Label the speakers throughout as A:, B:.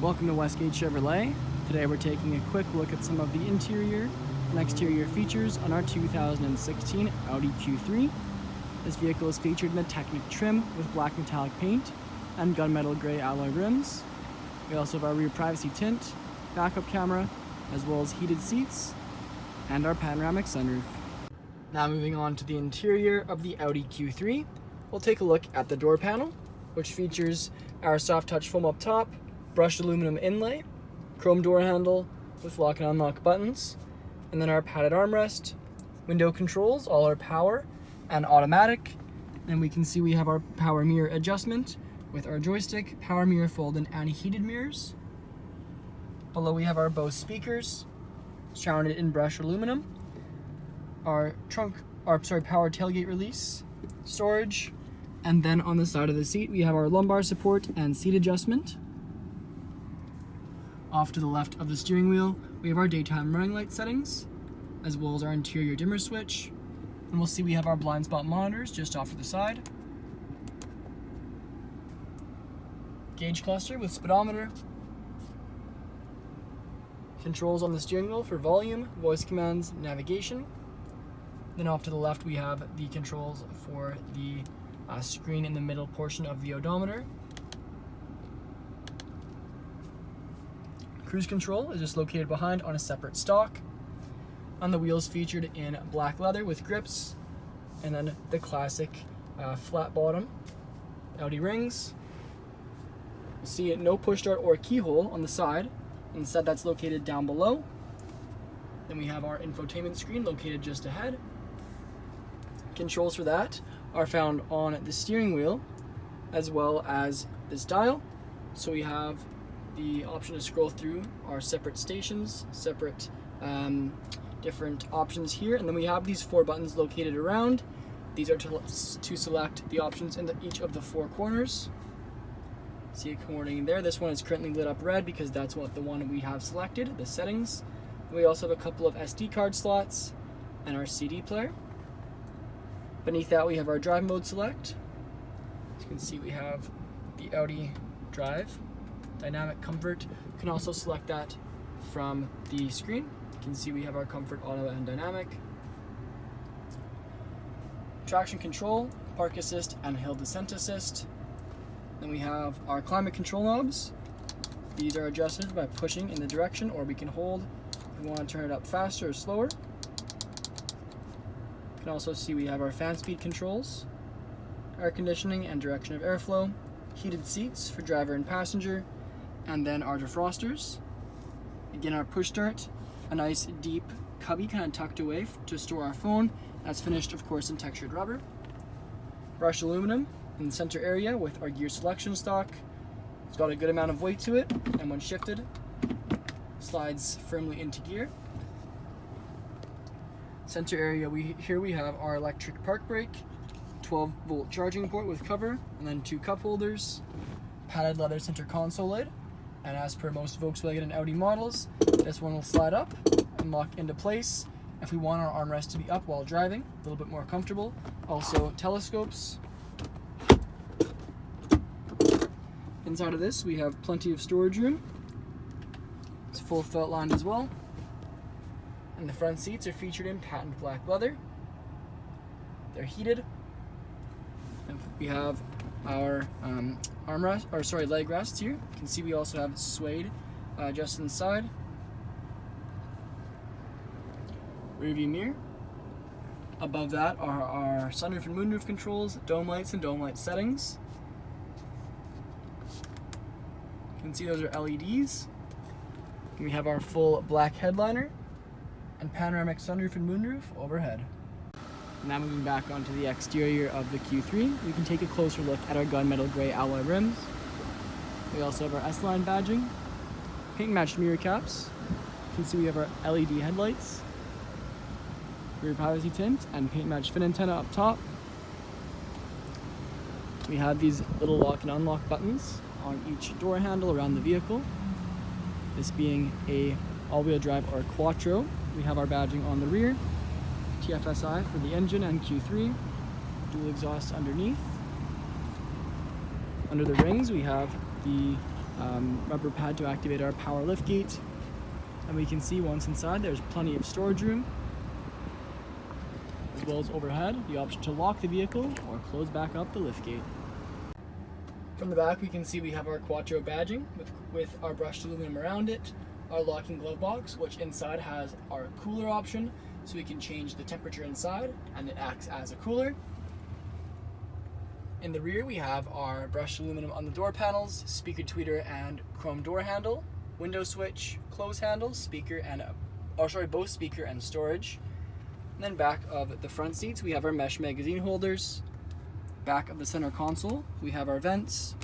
A: Welcome to Westgate Chevrolet. Today we're taking a quick look at some of the interior and exterior features on our 2016 Audi Q3. This vehicle is featured in the Technik trim with black metallic paint and gunmetal gray alloy rims. We also have our rear privacy tint, backup camera, as well as heated seats, and our panoramic sunroof. Now moving on to the interior of the Audi Q3, we'll take a look at the door panel, which features our soft touch foam up top, brushed aluminum inlay, chrome door handle with lock and unlock buttons, and then our padded armrest, window controls, all are power and automatic. And we can see we have our power mirror adjustment with our joystick, power mirror fold, and anti-heated mirrors. Below we have our Bose speakers, surrounded in brushed aluminum, our power tailgate release, storage, and then on the side of the seat we have our lumbar support and seat adjustment. Off to the left of the steering wheel, we have our daytime running light settings, as well as our interior dimmer switch. And we'll see we have our blind spot monitors just off to the side. Gauge cluster with speedometer. Controls on the steering wheel for volume, voice commands, navigation. Then off to the left we have the controls for the screen in the middle portion of the odometer. Cruise control is just located behind on a separate stalk. On the wheels featured in black leather with grips, and then the classic flat bottom Audi rings. You see no push start or keyhole on the side. Instead, that's located down below. Then we have our infotainment screen located just ahead. Controls for that are found on the steering wheel as well as this dial. So we have the option to scroll through our separate stations, separate different options here, and then we have these 4 buttons located around. These are to select the options in each of the 4 corners. See it coordinating there. This one is currently lit up red because that's what the one we have selected, the settings. We also have a couple of SD card slots and our CD player. Beneath that we have our drive mode select. As you can see, we have the Audi Drive, Dynamic Comfort. You can also select that from the screen. You can see we have our Comfort, Auto, and Dynamic. Traction control, park assist, and hill descent assist. Then we have our climate control knobs. These are adjusted by pushing in the direction, or we can hold if we want to turn it up faster or slower. You can also see we have our fan speed controls, air conditioning and direction of airflow, heated seats for driver and passenger, and then our defrosters. Again, our push start, a nice deep cubby kind of tucked away to store our phone. That's finished, of course, in textured rubber. Brushed aluminum in the center area with our gear selection stalk. It's got a good amount of weight to it, and when shifted, slides firmly into gear. Center area, here we have our electric park brake, 12-volt charging port with cover, and then 2 cup holders, padded leather center console lid, and as per most Volkswagen and Audi models, this one will slide up and lock into place if we want our armrest to be up while driving, a little bit more comfortable. Also telescopes. Inside of this we have plenty of storage room. It's full felt lined as well. And the front seats are featured in patent black leather. They're heated. And we have our leg rests here. You can see we also have suede just inside. Rear view mirror. Above that are our sunroof and moonroof controls, dome lights and dome light settings. You can see those are LEDs. And we have our full black headliner and panoramic sunroof and moonroof overhead. Now moving back onto the exterior of the Q3, we can take a closer look at our gunmetal gray alloy rims. We also have our S-Line badging, paint matched mirror caps. You can see we have our LED headlights, rear privacy tint, and paint matched fin antenna up top. We have these little lock and unlock buttons on each door handle around the vehicle. This being a all-wheel drive or Quattro. We have our badging on the rear, TFSI for the engine and Q3, dual exhaust underneath. Under the rings we have the rubber pad to activate our power liftgate. And we can see once inside there's plenty of storage room, as well as overhead the option to lock the vehicle or close back up the liftgate. From the back we can see we have our Quattro badging with our brushed aluminum around it, our locking glove box, which inside has our cooler option, so we can change the temperature inside and it acts as a cooler. In the rear we have our brushed aluminum on the door panels, speaker tweeter and chrome door handle, window switch, close handle, speaker and both speaker and storage. And then back of the front seats we have our mesh magazine holders. Back of the center console we have our vents,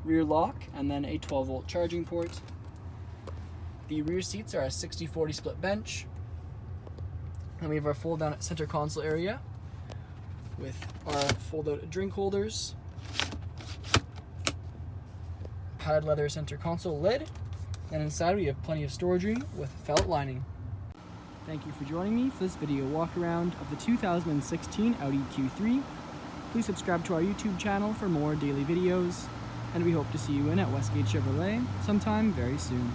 A: rear lock, and then a 12-volt charging port. The rear seats are a 60-40 split bench. And we have our fold down center console area with our fold out drink holders, padded leather center console lid, and inside we have plenty of storage room with felt lining. Thank you for joining me for this video walk around of the 2016 Audi Q3. Please subscribe to our YouTube channel for more daily videos, and we hope to see you in at Westgate Chevrolet sometime very soon.